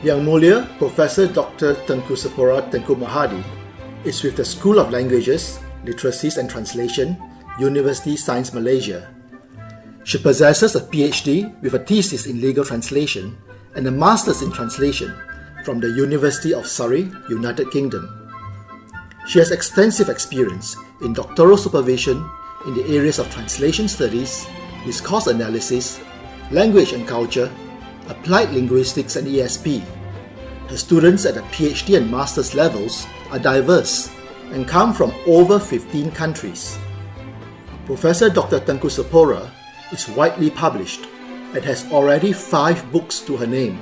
Yang Mulia Professor Dr Tengku Sepora Tengku Mahadi is with the School of Languages, Literacies and Translation, Universiti Sains, Malaysia. She possesses a PhD with a thesis in legal translation and a master's in translation from the University of Surrey, United Kingdom. She has extensive experience in doctoral supervision in the areas of translation studies, discourse analysis, language and culture, applied linguistics and ESP. Her students at the PhD and master's levels are diverse and come from over 15 countries. Professor Dr Tengku Sepora is widely published and has already 5 books to her name.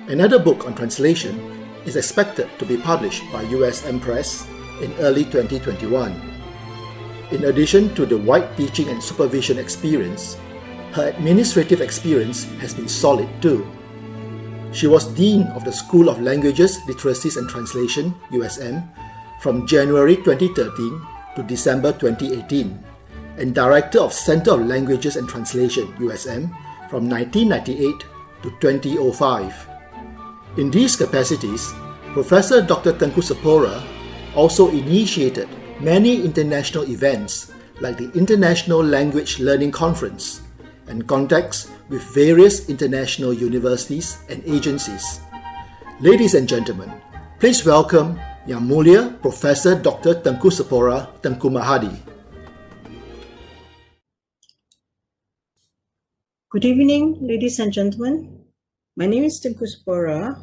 Another book on translation is expected to be published by USM Press in early 2021. In addition to the wide teaching and supervision experience, her administrative experience has been solid too. She was Dean of the School of Languages, Literacies and Translation, USM, from January 2013 to December 2018, and Director of Center of Languages and Translation, USM, from 1998 to 2005. In these capacities, Professor Dr Tengku Sepora also initiated many international events like the International Language Learning Conference and contacts with various international universities and agencies. Ladies and gentlemen, please welcome Yang Mulia Professor Dr Tengku Sepora Tengku Mahadi. Good evening, ladies and gentlemen. My name is Tengku Sepora.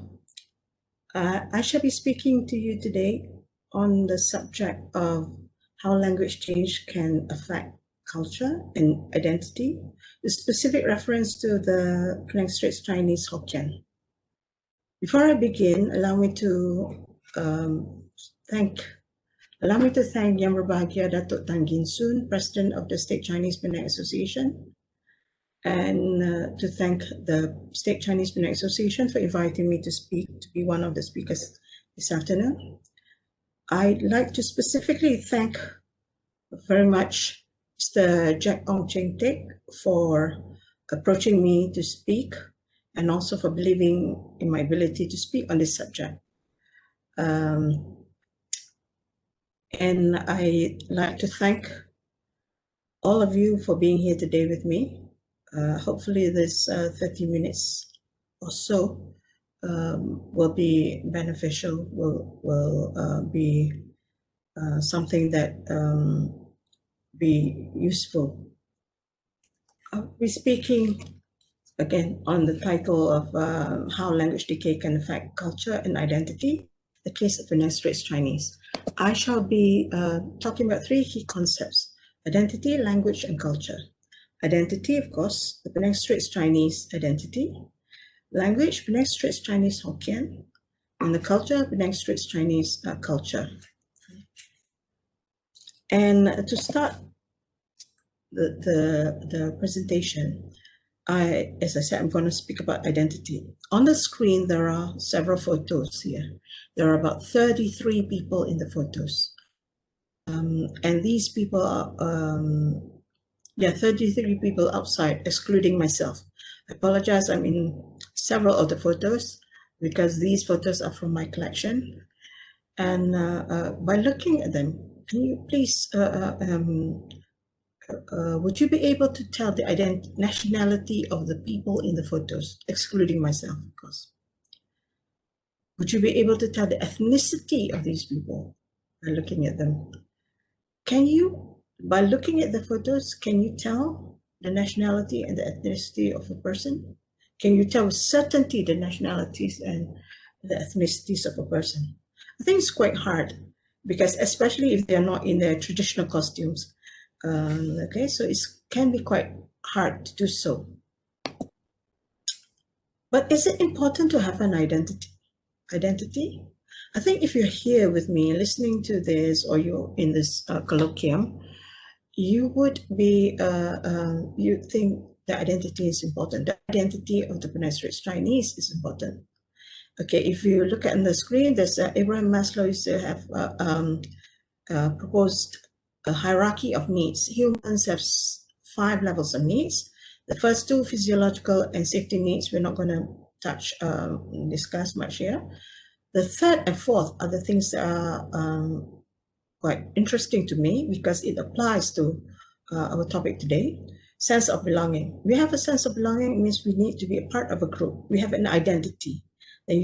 I shall be speaking to you today on the subject of how language change can affect culture and identity, with specific reference to the Straits Chinese Hokkien. Before I begin, allow me to thank Yang Berbahagia Datuk Tan Gin Soon, President of the Straits Chinese Penang Association, and to thank the Straits Chinese Penang Association for inviting me to speak, to be one of the speakers this afternoon. I'd like to specifically thank very much Mr. Jack Ong Cheng Teck for approaching me to speak and also for believing in my ability to speak on this subject. And I'd like to thank all of you for being here today with me. Hopefully this 30 minutes or so will be beneficial, will be something that be useful. I'll be speaking again on the title of how language decay can affect culture and identity, the case of the Straits Chinese. I shall be talking about 3 key concepts: identity, language, and culture. Identity, of course, the Penang Straits Chinese identity; language, Penang Straits Chinese Hokkien; and the culture, Penang Straits Chinese culture. And to start the presentation, as I said, I'm going to speak about identity. On the screen, there are several photos here. There are about 33 people in the photos. And these people are, 33 people outside, excluding myself. I apologize, I'm in several of the photos because these photos are from my collection. And by looking at them, can you please, would you be able to tell the nationality of the people in the photos, excluding myself, of course? Would you be able to tell the ethnicity of these people by looking at them? Can you, by looking at the photos, can you tell the nationality and the ethnicity of a person? Can you tell with certainty the nationalities and the ethnicities of a person? I think it's quite hard, because especially if they're not in their traditional costumes. Okay, so it can be quite hard to do so. But is it important to have an identity? I think if you're here with me listening to this, or you're in this colloquium, you would be, you think the identity is important. The identity of the Penang Straits Chinese is important. Okay, if you look at on the screen, there's Abraham Maslow used to have proposed a hierarchy of needs. Humans have 5 levels of needs. The first 2, physiological and safety needs, we're not going to discuss much here. The third and fourth are the things that are quite interesting to me because it applies to our topic today. Sense of belonging. We have a sense of belonging. It means we need to be a part of a group. We have an identity. Then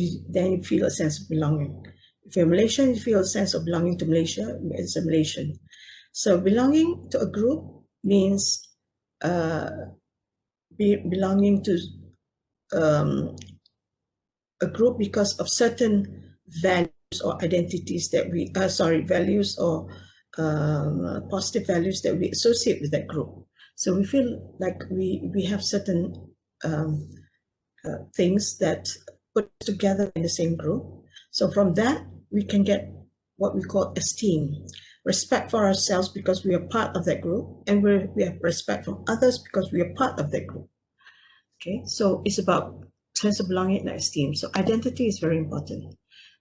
you feel a sense of belonging. If you're Malaysian, you feel a sense of belonging to Malaysia as a Malaysian. So belonging to a group means belonging to a group because of certain values or identities that we, values or positive values that we associate with that group. So we feel like we have certain things that put together in the same group. So from that, we can get what we call esteem, respect for ourselves because we are part of that group, and we have respect from others because we are part of that group. Okay, so it's about sense of belonging and esteem. So identity is very important.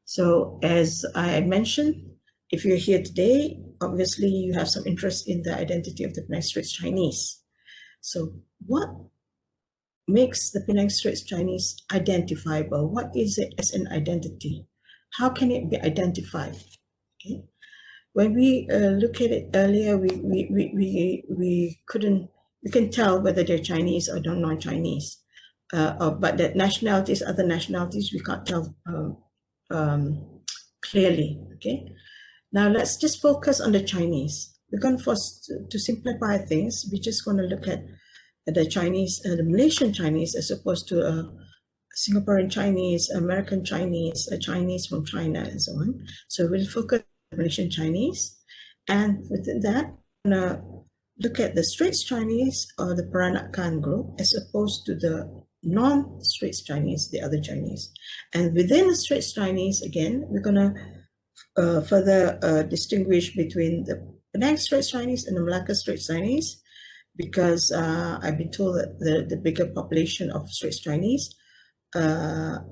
So as I had mentioned, if you're here today, obviously you have some interest in the identity of the Penang Straits Chinese. So what makes the Penang Straits Chinese identifiable? What is it as an identity? How can it be identified? Okay. When we look at it earlier, we can tell whether they're Chinese or non-Chinese. But that nationalities, other nationalities, we can't tell clearly. Okay. Now let's just focus on the Chinese. We're going to simplify things. We're just going to look at the Chinese, the Malaysian Chinese, as opposed to Singaporean Chinese, American Chinese, Chinese from China, and so on. So we'll focus on Malaysian Chinese, and within that, we're going to look at the Straits Chinese or the Peranakan group, as opposed to the non-Straits Chinese, the other Chinese. And within the Straits Chinese, again, we're going to further distinguish between the Penang Straits Chinese and the Malacca Straits Chinese, because I've been told that the bigger population of Straits Chinese are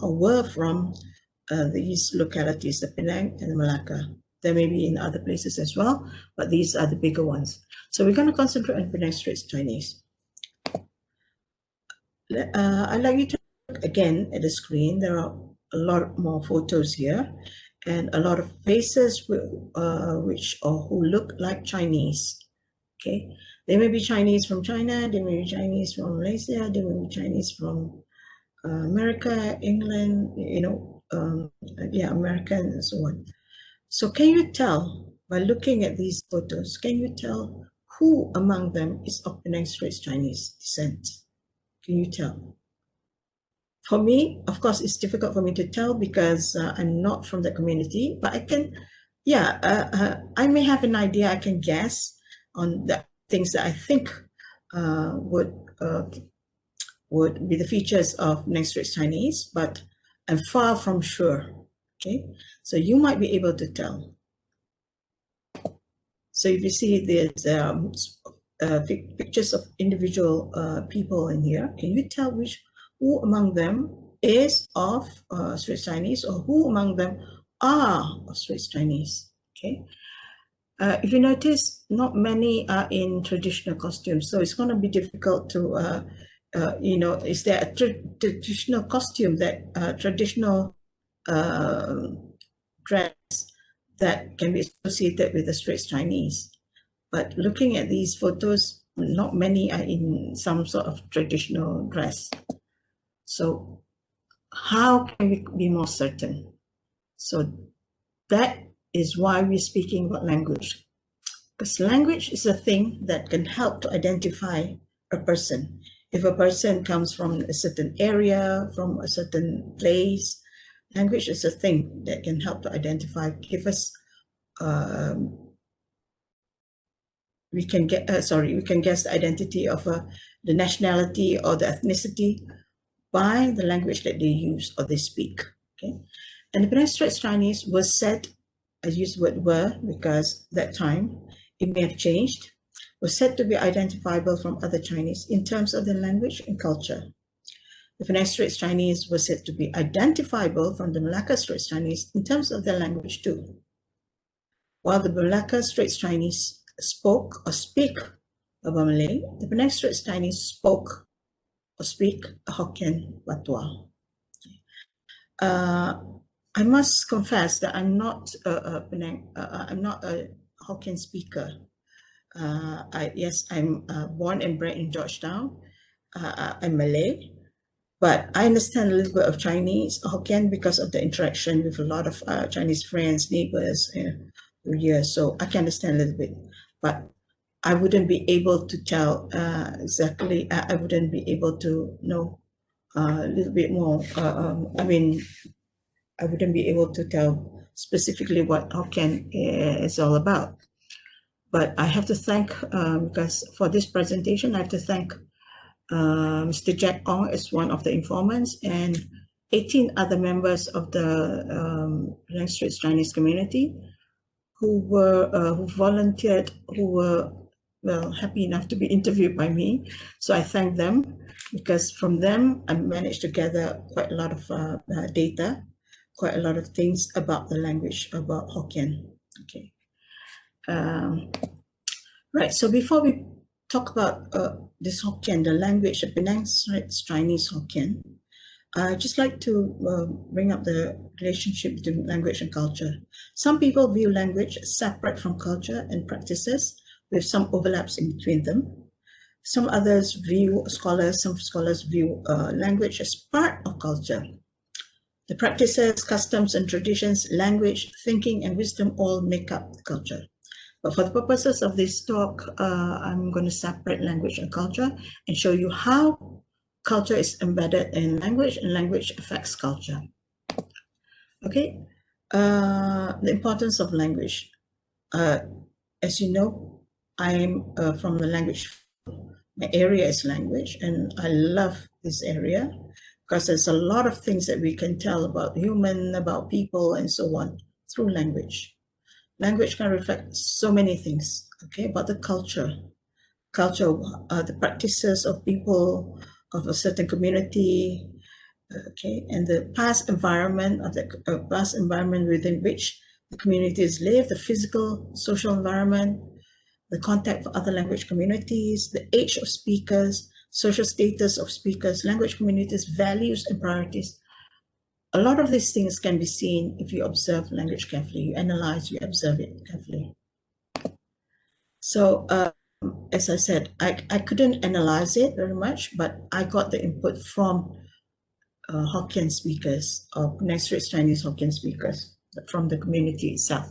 or were from these localities, the Penang and the Malacca. There may be in other places as well, but these are the bigger ones. So we're going to concentrate on Penang Straits Chinese. I'd like you to look again at the screen. There are a lot more photos here and a lot of faces who look like Chinese. Okay, they may be Chinese from China, they may be Chinese from Malaysia, they may be Chinese from America, England, America, and so on. So can you tell, by looking at these photos, can you tell who among them is of Penang Straits Chinese descent? Can you tell? For me, of course, it's difficult for me to tell because I'm not from the community, but I can, I may have an idea, I can guess on the things that I think would be the features of Penang Straits Chinese, but I'm far from sure. Okay, so you might be able to tell. So if you see there's pictures of individual people in here, can you tell who among them is of Straits Chinese, or who among them are of Straits Chinese? Okay. If you notice, not many are in traditional costumes, so it's going to be difficult to, is there a traditional costume that traditional dress that can be associated with the Straits Chinese? But looking at these photos, not many are in some sort of traditional dress. So how can we be more certain? So that is why we're speaking about language. Because language is a thing that can help to identify a person. If a person comes from a certain area, from a certain place, language is a thing that can help to identify, give us, we can guess the identity of the nationality or the ethnicity by the language that they use or they speak. Okay, and the Penang Straits Chinese was said, I use the word were because that time it may have changed, was said to be identifiable from other Chinese in terms of their language and culture. The Penang Straits Chinese was said to be identifiable from the Malacca Straits Chinese in terms of their language too. While the Malacca Straits Chinese spoke or speak about Malay, the Penang Straits Chinese spoke or speak a Hokkien patois. I must confess that I'm not I'm not a Hokkien speaker. Yes, I'm born and bred in Georgetown. I'm Malay, but I understand a little bit of Chinese, Hokkien, because of the interaction with a lot of Chinese friends, neighbors, through years. So I can understand a little bit, but I wouldn't be able to tell exactly. I wouldn't be able to know a little bit more. I mean, I wouldn't be able to tell specifically what Hokkien is all about. But I have to thank, because for this presentation, I have to thank Mr. Jack Ong as one of the informants and 18 other members of the Straits Chinese community who volunteered, who were, well, happy enough to be interviewed by me. So I thank them, because from them, I managed to gather quite a lot of data, quite a lot of things about the language, about Hokkien. Okay. Right, so before we talk about this Hokkien, the language, the Penang Straits Chinese Hokkien, I'd just like to bring up the relationship between language and culture. Some people view language as separate from culture and practices, with some overlaps in between them. Some scholars view language as part of culture. The practices, customs, and traditions, language, thinking, and wisdom all make up the culture. But for the purposes of this talk, I'm going to separate language and culture and show you how culture is embedded in language and language affects culture. Okay, the importance of language. As you know, I'm from the language. My area is language, and I love this area because there's a lot of things that we can tell about human, about people, and so on through language. Language can reflect so many things, okay, about the culture, the practices of people of a certain community, okay, and the past environment within which the communities live, the physical, social environment, the contact for other language communities, the age of speakers, social status of speakers, language communities, values and priorities. A lot of these things can be seen if you observe language carefully, you analyze, you observe it carefully. So as I said, I couldn't analyze it very much, but I got the input from Hokkien speakers, or Straits Chinese Hokkien speakers, from the community itself,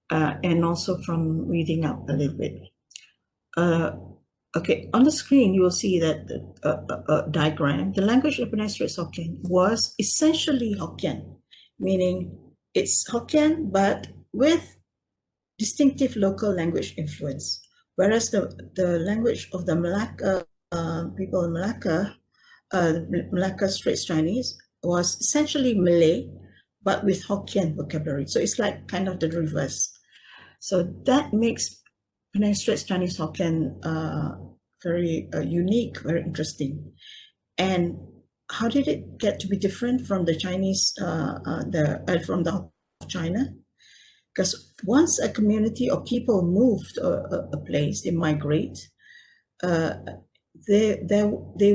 and also from reading up a little bit. Okay, on the screen, you will see that a diagram. The language of Straits Hokkien was essentially Hokkien, meaning it's Hokkien, but with distinctive local language influence. Whereas the language of the Malacca people in Malacca, Malacca Straits Chinese, was essentially Malay, but with Hokkien vocabulary. So it's like kind of the reverse. So that makes Penang Straits Chinese Hokkien very unique, very interesting. And how did it get to be different from the Chinese, from the China? Because once a community of people moved a place, they migrate, they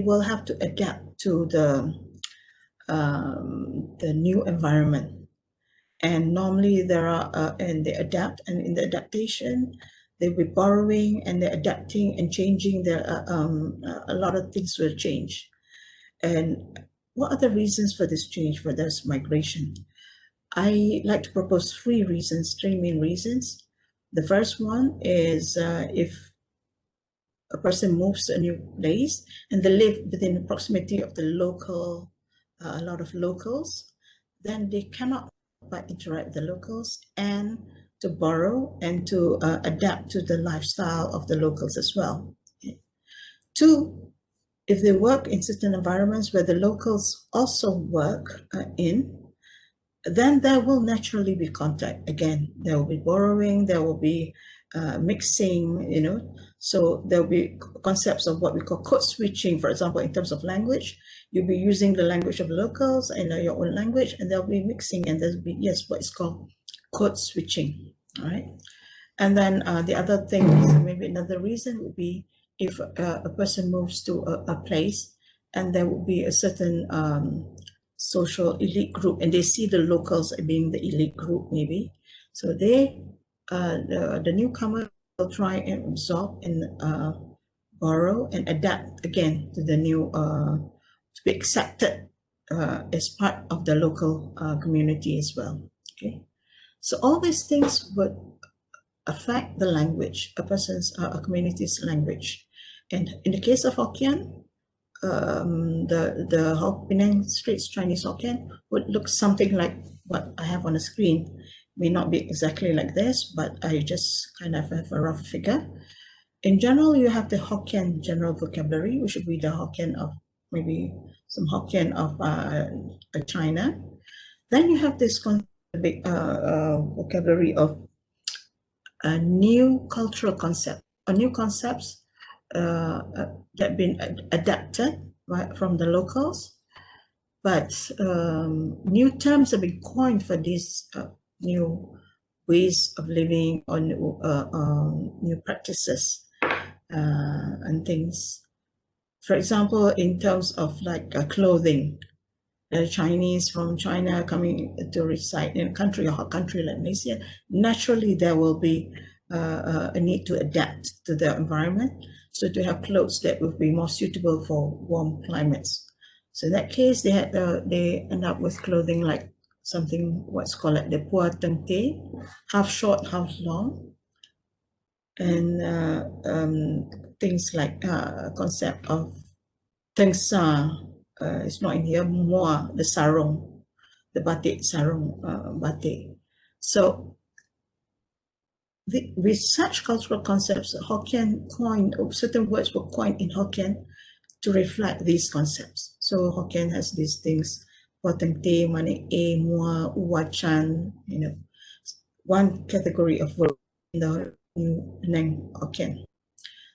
will have to adapt to the new environment. And normally and they adapt, and in the adaptation, they'll be borrowing and they're adapting and changing. A lot of things will change. And what are the reasons for this change, for this migration? I like to propose three main reasons. The first one is if a person moves to a new place and they live within the proximity of the local, a lot of locals, then they cannot but interact with the locals and to borrow and to adapt to the lifestyle of the locals as well. Okay. Two, if they work in certain environments where the locals also work then there will naturally be contact. Again, there will be borrowing, there will be mixing, so there will be concepts of what we call code switching. For example, in terms of language, you'll be using the language of locals and your own language, and there'll be mixing, and there'll be, yes, what is called code switching, all right? And then the other thing is, maybe another reason would be if a person moves to a place and there will be a certain social elite group, and they see the locals as being the elite group maybe. So they, the newcomer will try and absorb and borrow and adapt again to the new, to be accepted as part of the local community as well. Okay, so all these things would affect the language, a person's, a community's language. And in the case of Hokkien, the Penang Straits Chinese Hokkien would look something like what I have on the screen. May not be exactly like this, but I just kind of have a rough figure. In general, you have the Hokkien general vocabulary, which would be the Hokkien of maybe some Hokkien of China. Then you have this big vocabulary of a new cultural concept, or new concepts that have been adapted from the locals, but new terms have been coined for these new ways of living, or new practices and things. For example, in terms of like clothing, the Chinese from China coming to reside in a country, a hot country like Malaysia, naturally there will be a need to adapt to the environment. So to have clothes that will be more suitable for warm climates. So in that case, they end up with clothing like something what's called like the Sepora Tengku, half short, half long, and things like concept of tengsa. It's not in here, more the sarong, the batik sarong, batik. So with such cultural concepts, Hokkien coined, certain words were coined in Hokkien to reflect these concepts. So Hokkien has these things, potengte, mane e, mua, uwachan, you know, one category of word in the new Penang Hokkien.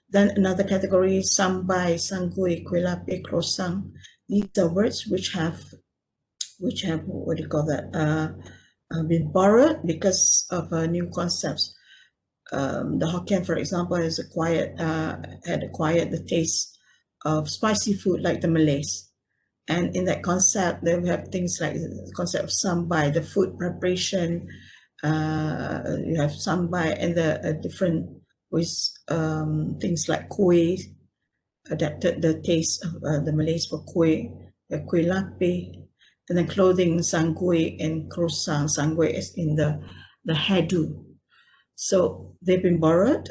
Then another category, sambai, sangui, kuelape, krosang. These are words which have what do you call that, been borrowed because of new concepts. The Hokkien, for example, had acquired the taste of spicy food like the Malays. And in that concept, they have things like the concept of sambai, the food preparation. You have sambai and the different ways, things like kuih, adapted the taste of the Malays for kuih, the kuih lapi, and then clothing, sanggui and krosang. Sanggui is in the hairdo. So they've been borrowed,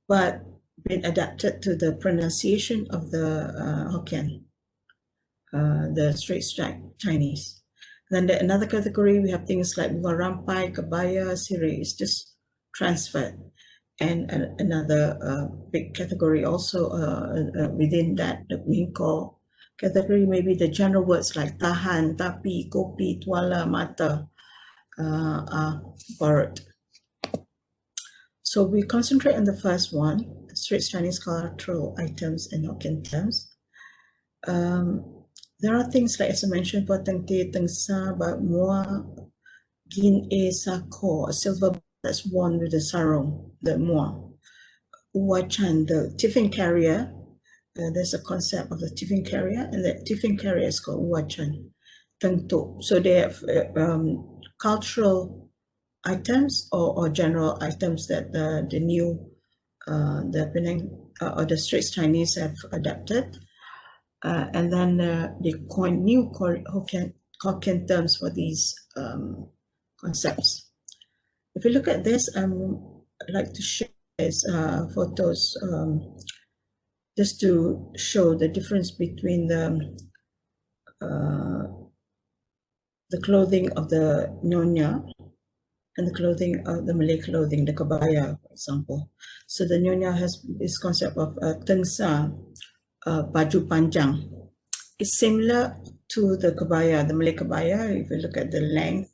but been adapted to the pronunciation of the Hokkien, the Straits Chinese. Then another category, we have things like warampai, kabaya, siri, is just transferred. And another big category also within that, the Mingko category, maybe the general words like tahan, tapi, kopi, tuala, mata are borrowed. So we concentrate on the first one, Straits Chinese cultural items and Hokkien terms. There are things like, as I mentioned, potengte, tengsa, but mua, gin e sako, a silver that's worn with the sarong, the mua. Uwachan, the tiffin carrier. There's a concept of the tiffin carrier, and the tiffin carrier is called uwachan. Tengtu. So they have cultural items or general items that the new, the Penang or the Straits Chinese have adapted. And then they coin new Hokkien terms for these concepts. If you look at this, I'd like to share these photos just to show the difference between the clothing of the Nyonya and the clothing of the Malay clothing, the kabaya, for example. So the Nyonya has this concept of tengsa, baju panjang. It's similar to the kabaya, the Malay kabaya, if you look at the length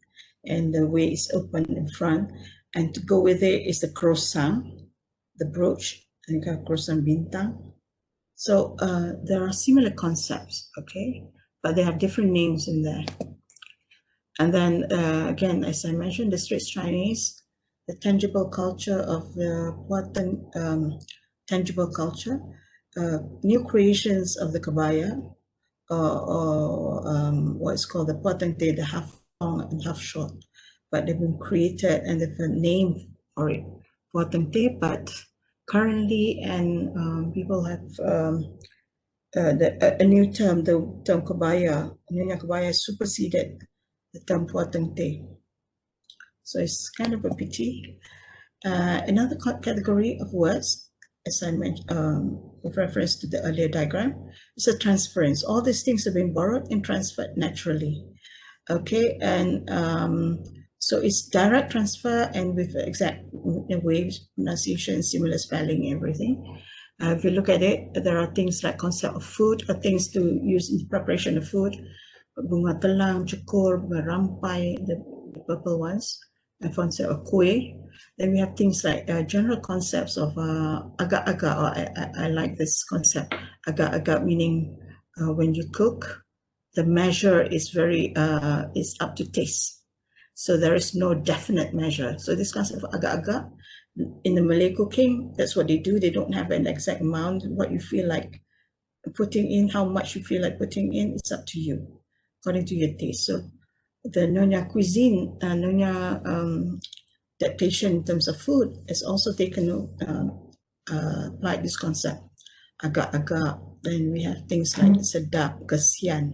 and the way it's open in front. And to go with it is the krosang, the brooch, and krosang bintang. So there are similar concepts, okay? But they have different names in there. And then again, as I mentioned, the Straits Chinese, the tangible culture of the tangible culture, new creations of the kabaya, what's called the potente, the half long and half short, but they've been created and they've a name for it, potente. But currently, and people have a new term, the term kebaya, Nyonya Kebaya superseded the term potente. So it's kind of a pity. Another category of words, as I mentioned, with reference to the earlier diagram, is a transference. All these things have been borrowed and transferred naturally. Okay, and so it's direct transfer and with exact waves, pronunciation, similar spelling, everything. If you look at it, there are things like concept of food, or things to use in the preparation of food. Bunga telang, cukur, bunga rampai, the purple ones, and concept of kuih. Then we have things like general concepts of agak-agak, or I like this concept, agak-agak, meaning when you cook, the measure is very, is up to taste. So there is no definite measure. So this concept of agak-agak, in the Malay cooking, that's what they do. They don't have an exact amount. What you feel like putting in, how much you feel like putting in, it's up to you, according to your taste. So the Nyonya cuisine, Nyonya adaptation in terms of food has also taken applied this concept, agak-agak. Then we have things like sedap, kesian,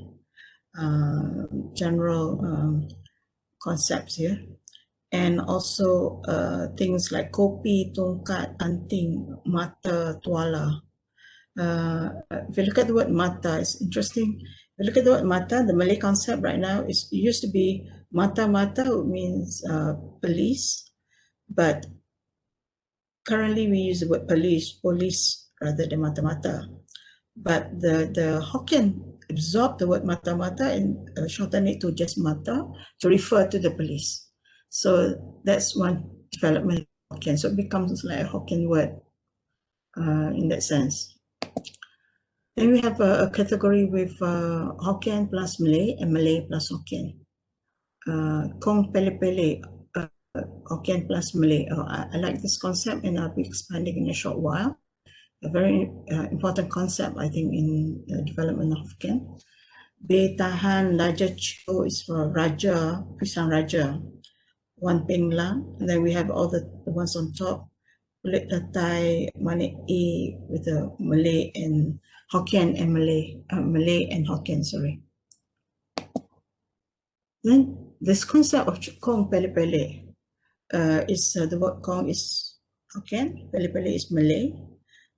general concepts here. And also things like kopi, tongkat, anting, mata, tuala. If you look at the word mata, it's interesting. If you look at the word mata, the Malay concept right now is, it used to be mata-mata, which means police, but currently we use the word police rather than mata-mata. But the Hokkien absorbed the word mata-mata and shortened it to just mata to refer to the police. So that's one development of Hokkien. So it becomes like a Hokkien word in that sense. Then we have a category with Hokkien plus Malay and Malay plus Hokkien. Kong Pele Pele, Hokkien plus Malay. I like this concept and I'll be expanding in a short while. A very important concept, I think, in the development of Hokkien. Be Tahan Raja Chio is for Raja, Pisang Raja. Wan Peng Lang, and then we have all the ones on top. Kulit Tatai, Manik E with the Malay and Hokkien and Malay, Malay and Hokkien, sorry. Then this concept of Kong Pele Pele is the word Kong is Hokkien, Pele Pele is Malay,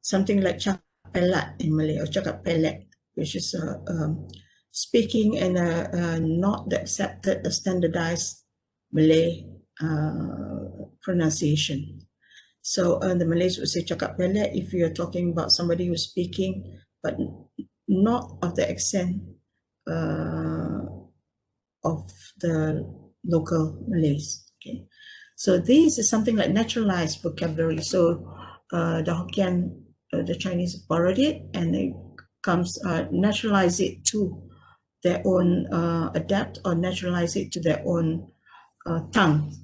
something like Cakap Pelat in Malay or Cakap Pelet, which is speaking and not the accepted, the standardized Malay pronunciation. So the Malays would say cakap pelet if you're talking about somebody who's speaking, but not of the accent of the local Malays. Okay, so this is something like naturalized vocabulary. So the Hokkien, the Chinese borrowed it and it comes naturalize it to their own, adapt or naturalize it to their own tongue.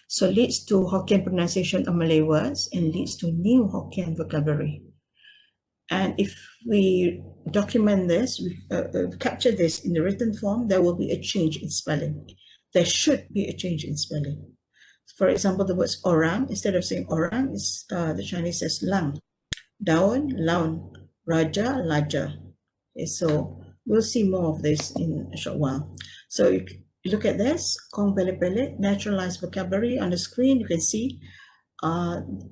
So leads to Hokkien pronunciation of Malay words and leads to new Hokkien vocabulary. And if we document this, we capture this in the written form, there will be a change in spelling. There should be a change in spelling. For example, the words orang, instead of saying orang, is the Chinese says lang. Daun, laun. Raja, laja. Okay, so we'll see more of this in a short while. So you look at this, Kong Pele Pele, naturalized vocabulary on the screen. You can see on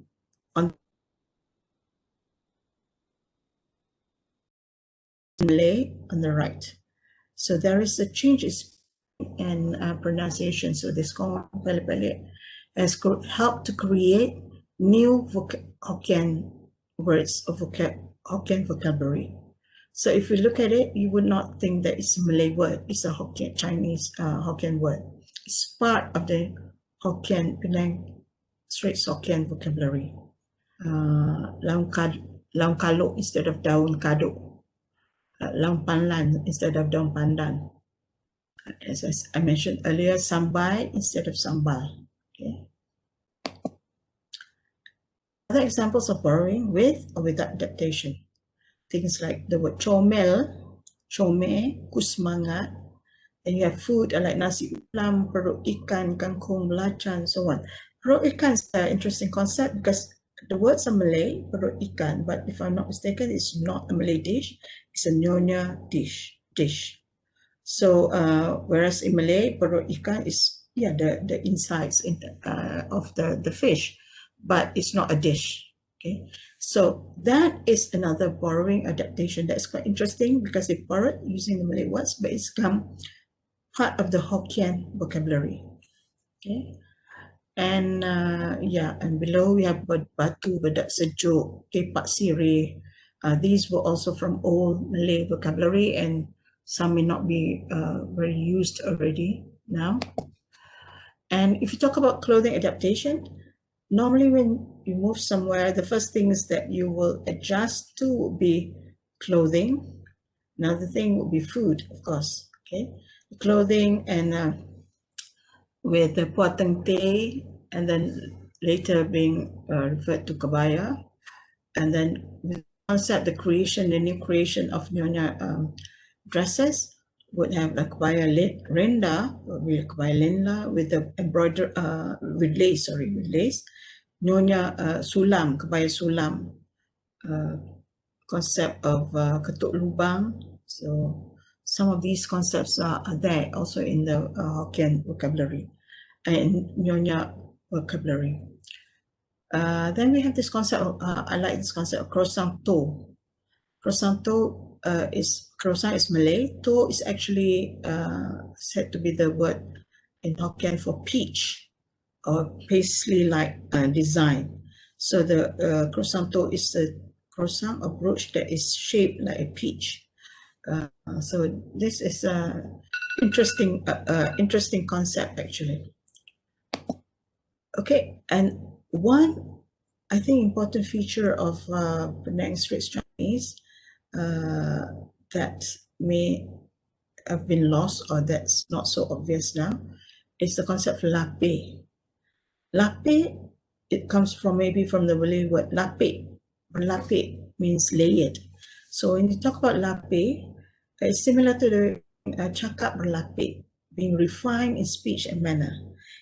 Malay on the right. So there is a change in pronunciation. So this Kong Pele Pele has helped to create new Hokkien words of Hokkien vocabulary. So if you look at it, you would not think that it's a Malay word. It's a Hokkien, Chinese Hokkien word. It's part of the Hokkien, Penang, Straits Hokkien vocabulary. Laung kalok instead of daun kaduk. Laung panlan instead of daun pandan. As I mentioned earlier, sambai instead of sambal. Okay. Other examples of borrowing with or without adaptation. Things like the word chomel comel, ku semangat. And you have food like nasi ulam, perut ikan, kangkung, belacan, so on. Perut ikan is an interesting concept because the words are Malay, perut ikan, but if I'm not mistaken, it's not a Malay dish, it's a Nyonya dish. So whereas in Malay, perut ikan is the insides of the fish, but it's not a dish. Okay, so that is another borrowing adaptation that's quite interesting because they borrowed using the Malay words, but it's come part of the Hokkien vocabulary. Okay, and and below we have batu, bedak sejuk, kepak sirih. These were also from old Malay vocabulary, and some may not be very used already now. And if you talk about clothing adaptation, normally when you move somewhere, the first things that you will adjust to will be clothing. Another thing will be food, of course. Okay, clothing and with the puateng teh, and then later being referred to kabaya, and then with the concept, the new creation of nyonya dresses would have like kabaya renda, or kabaya lenda with the embroidered with lace. Nyonya sulam, kabaya sulam, concept of ketuk lubang. So some of these concepts are there also in the Hokkien vocabulary and Nyonya vocabulary. Then we have this concept of, I like this concept of croissant toe. Croissant toe croissant is Malay. Toe is actually said to be the word in Hokkien for peach or paisley-like design. So the croissant toe is the croissant or brooch that is shaped like a peach. So this is an interesting concept actually. Okay, and one I think important feature of Penang Straits Chinese that may have been lost or that's not so obvious now is the concept of Lapi. Lapi, it comes from maybe from the Malay word Lapi. Lapi means layered. So when you talk about Lapi, it's similar to the cakap berlapik, being refined in speech and manner.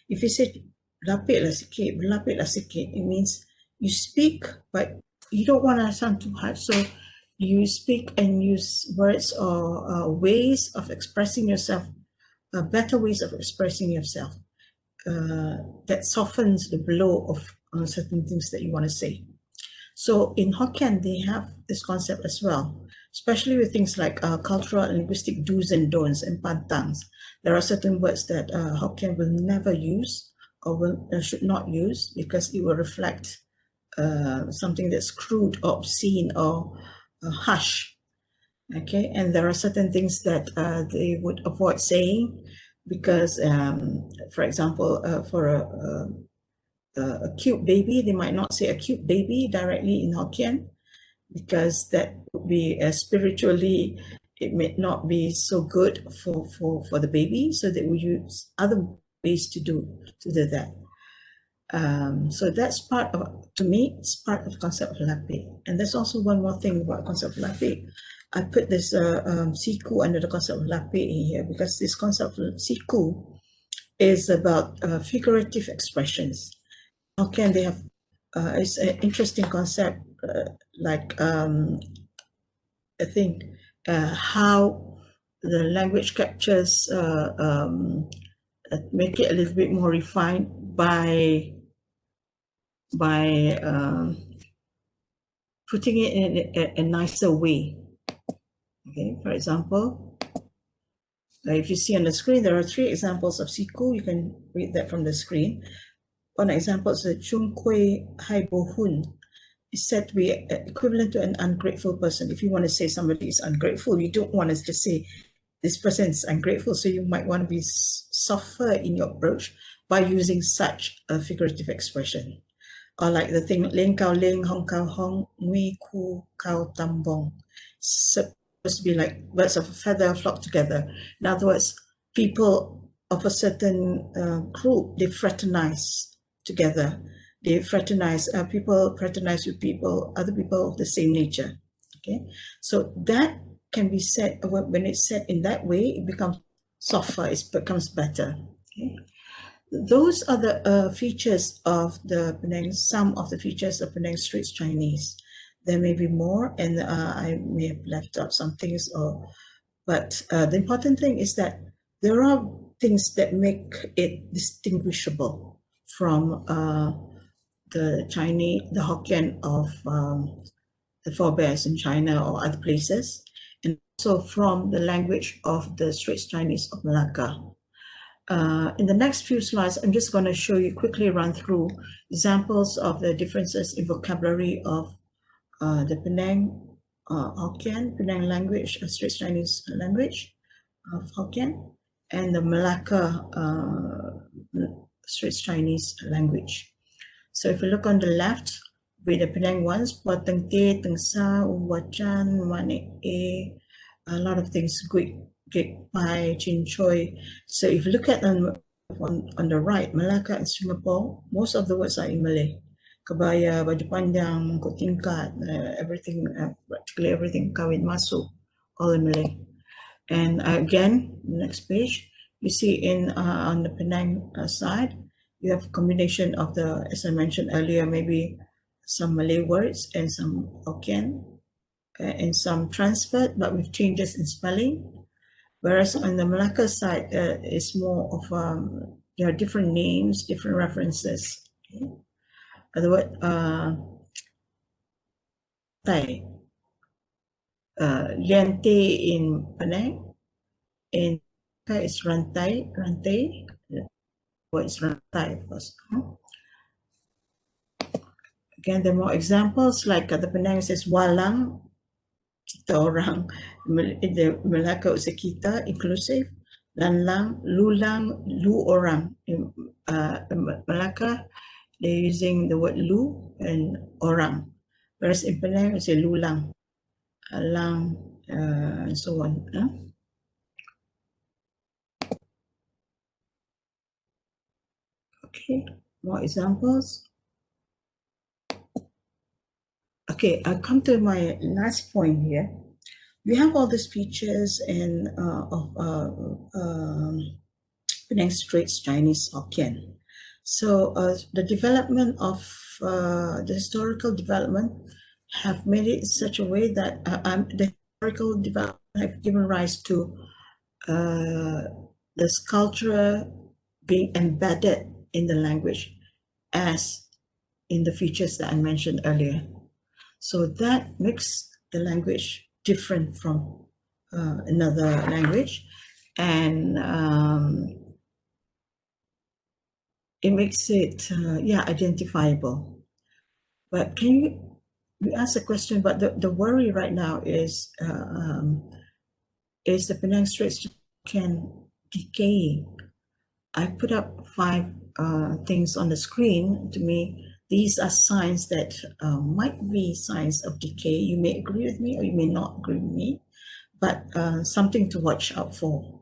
If you say lapik lah sikit, berlapik lah sikit, it means you speak, but you don't want to sound too hard. So you speak and use words or ways of expressing yourself, better ways of expressing yourself that softens the blow of certain things that you want to say. So in Hokkien, they have this concept as well, especially with things like cultural and linguistic do's and don'ts and pantangs. There are certain words that Hokkien will never use or should not use because it will reflect something that's crude or obscene or harsh. Okay, and there are certain things that they would avoid saying because, for example, for a cute baby, they might not say a cute baby directly in Hokkien because that would be spiritually, it may not be so good for the baby, so they will use other ways to do that. So that's part of, to me, it's part of the concept of Lapi. And there's also one more thing about the concept of Lapi. I put this siku under the concept of Lapi in here because this concept of siku is about figurative expressions. How can they have, it's an interesting concept, like I think how the language captures, make it a little bit more refined by putting it in a nicer way. Okay, for example, if you see on the screen, there are 3 examples of siku. You can read that from the screen. One example is the chung kui hai bohun. It's said to be equivalent to an ungrateful person. If you want to say somebody is ungrateful, you don't want to just say this person is ungrateful. So you might want to be softer in your approach by using such a figurative expression. Or like the thing, ling kau ling, hong kau hong, ngui ku kau tambong. Supposed to be like birds of a feather flock together. In other words, people of a certain group, they fraternize together. They fraternize, people fraternize with people, other people of the same nature. Okay, so that can be said, when it's said in that way, it becomes softer, it becomes better. Okay? Those are the features of the Penang, some of the features of Penang Straits Chinese. There may be more, and I may have left out some things, but the important thing is that there are things that make it distinguishable from the Chinese, the Hokkien of the forebears in China or other places, and also from the language of the Straits Chinese of Malacca. In the next few slides, I'm just going to show you, quickly run through examples of the differences in vocabulary of the Penang Hokkien, Penang language, Straits Chinese language of Hokkien, and the Malacca Straits Chinese language. So if you look on the left, with the Penang ones, Potengte, Tengsa, Uwacan, Manek, a lot of things, Gig Pai, Chin Choi. So if you look at them on the right, Malacca and Singapore, most of the words are in Malay. Kebaya, baju panjang, mangkuk tingkat, everything, practically everything, kawin masuk, all in Malay. And again, next page, you see in on the Penang side, you have a combination of the, as I mentioned earlier, maybe some Malay words and some Hokkien, and some transferred, but with changes in spelling. Whereas on the Malacca side, it's more of, there are different names, different references. Okay? The word Tai, Liante in Penang, in Malacca is Rantai, the word is Rantai, of course. Again, there are more examples, like the Penang says Walang, kita orang, the Malacca is a kita, inclusive, Lanlang, Lulang, Lu orang. In Malacca, they're using the word Lu and orang, whereas in Penang, it's a Lulang, Lang, and so on. Okay, more examples. Okay, I'll come to my last point here. We have all these features and of Penang Straits Chinese Hokkien. So the development of the historical development have made it in such a way that the historical development have given rise to the sculpture being embedded in the language as in the features that I mentioned earlier. So that makes the language different from another language, and it makes it identifiable. But we ask a question, but the worry right now is the Penang Straits can decay. I put up 5 things on the screen. To me, these are signs that might be signs of decay. You may agree with me or you may not agree with me, but something to watch out for.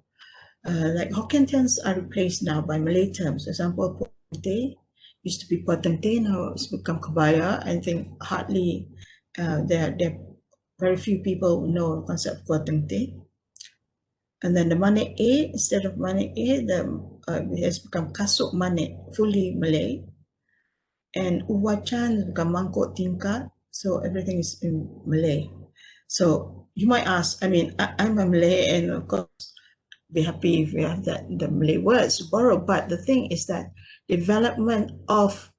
Like Hokkien terms are replaced now by Malay terms. For example, Potengte used to be Potengte, now it's become Kebaya. I think hardly, there very few people know the concept of Potengte. And then the Manek A, instead of Manek A, it has become Kasuk Manek, fully Malay. And Uwacan has become Mangkok Tingkat, so everything is in Malay. So you might ask, I mean, I'm a Malay, and of course, be happy if we have the Malay words to borrow, but the thing is that development of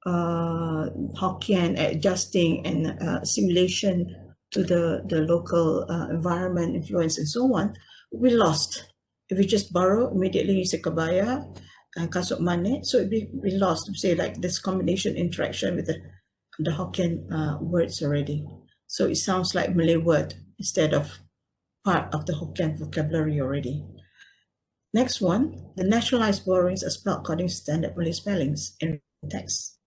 Hokkien, adjusting and assimilation to the local environment, influence, and so on, we lost. If we just borrow, immediately you say Kebaya and Kasuk Manek, so it'd be lost. Say like this combination interaction with the Hokkien words already. So it sounds like Malay word instead of part of the Hokkien vocabulary already. Next one, the nationalized borrowings are spelled according to standard Malay spellings in text.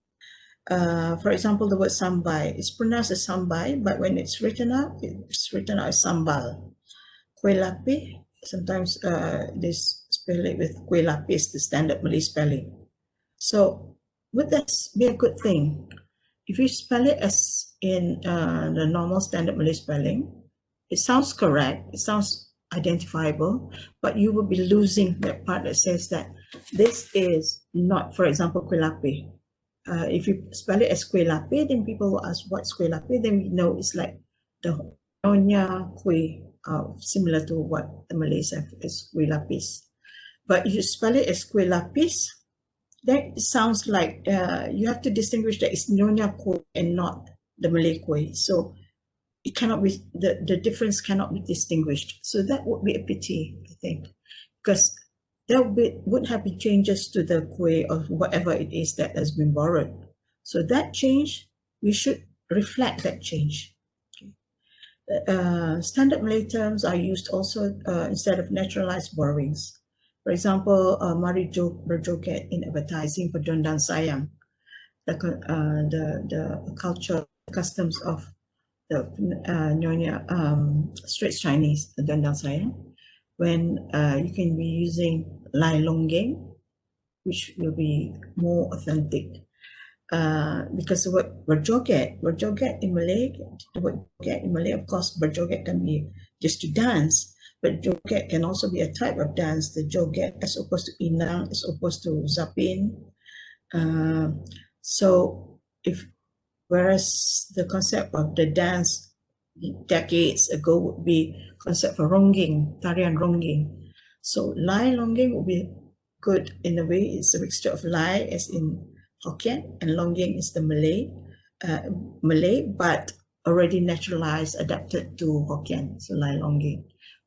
For example, the word sambai is pronounced as sambai, but when it's written out as sambal. Kueh Lapi, sometimes they spell it with Kueh Lapis, the standard Malay spelling. So would that be a good thing? If you spell it as in the normal standard Malay spelling, it sounds correct, it sounds identifiable, but you will be losing that part that says that this is not, for example, kuih lapis. If you spell it as kuih lapis, then people will ask what's kuih lapis, then we know it's like the Nyonya kuih, similar to what the Malays have as kuih lapis. But if you spell it as kuih lapis, then it sounds like you have to distinguish that it's Nyonya kuih and not the Malay kuih. So it cannot be, the difference cannot be distinguished. So that would be a pity, I think, because there would have been changes to the kuih of whatever it is that has been borrowed. So that change, we should reflect that change. Standard Malay terms are used also instead of naturalized borrowings. For example, mari berjoget in advertising for Dondang Sayang, the culture, customs of the Nyonya Straits Chinese, the Dondang Sayang, when you can be using Lai Longgeng, which will be more authentic. Because the word berjoget in Malay, the word joget in Malay, of course, berjoget can be just to dance, but joget can also be a type of dance, the joget as opposed to inang, as opposed to zapin. So whereas the concept of the dance decades ago would be concept for ronggeng, tarian ronggeng. So Lai Longgeng would be good in a way. It's a mixture of Lai as in Hokkien, and Longgeng is the Malay, but already naturalized, adapted to Hokkien. So Lai Longgeng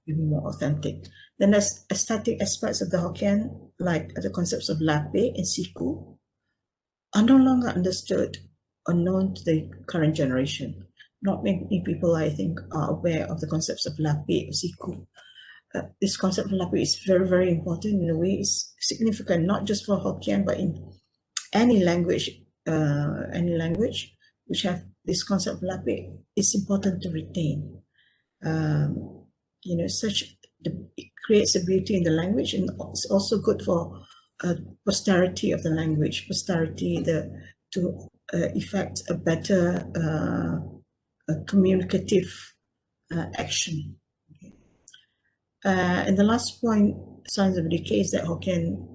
will be more authentic. Then there's aesthetic aspects of the Hokkien, like the concepts of Lapi and Siku, are no longer understood or known to the current generation. Not many people, I think, are aware of the concepts of Lapi or Siku. This concept of Lapi is very, very important in a way. It's significant not just for Hokkien, but in any language which have this concept of Lapi. It's important to retain. It creates a beauty in the language, and it's also good for posterity of the language. Posterity to effect a better communicative action. Okay. And the last point, signs of decay, is that Hokkien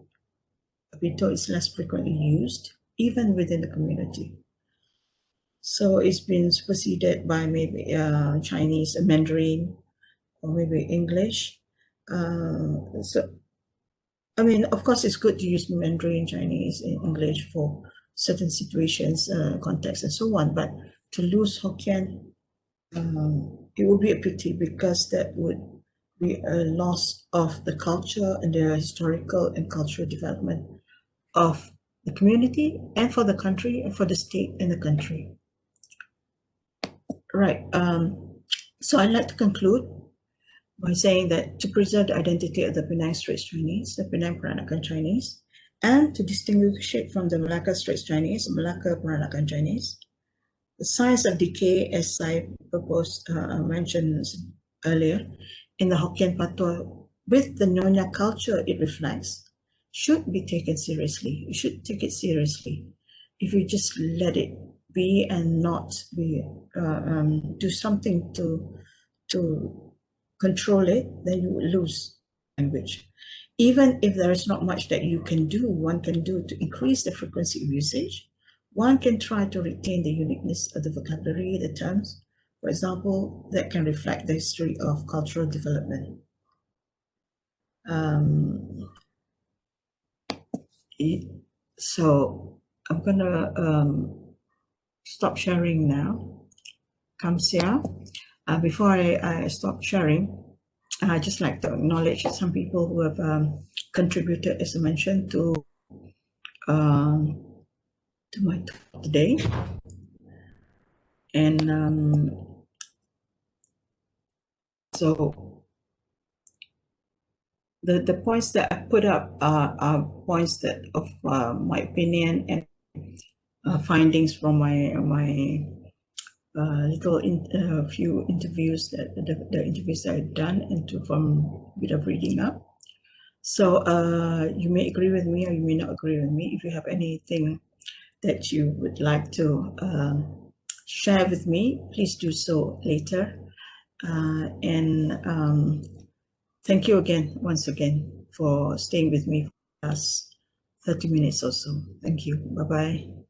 is less frequently used, even within the community. So it's been superseded by maybe Chinese, Mandarin, or maybe English. So, I mean, of course, it's good to use Mandarin, Chinese, and English for certain situations, contexts, and so on. But to lose Hokkien, it would be a pity, because that would be a loss of the culture and the historical and cultural development of the community, and for the country, and for the state and the country. Right. So I'd like to conclude by saying that to preserve the identity of the Penang Straits Chinese, the Penang Peranakan Chinese, and to distinguish it from the Malacca Straits Chinese, Malacca Peranakan Chinese, the science of decay, as I mentioned earlier, in the Hokkien patois, with the Nyonya culture it reflects, should be taken seriously. You should take it seriously. If you just let it be and not be do something to control it, then you will lose language. Even if there is not much that one can do to increase the frequency of usage, one can try to retain the uniqueness of the vocabulary, the terms, for example, that can reflect the history of cultural development. So I'm gonna stop sharing now. Kamsia. Before I stop sharing, I'd just like to acknowledge some people who have contributed, as I mentioned, to my talk today. And so the points that I put up are points that of my opinion and findings from my few interviews the interviews that I've done, and from a bit of reading up. So you may agree with me or you may not agree with me. If you have anything that you would like to share with me, please do so later. Thank you again, once again, for staying with me for the last 30 minutes or so. Thank you. Bye-bye.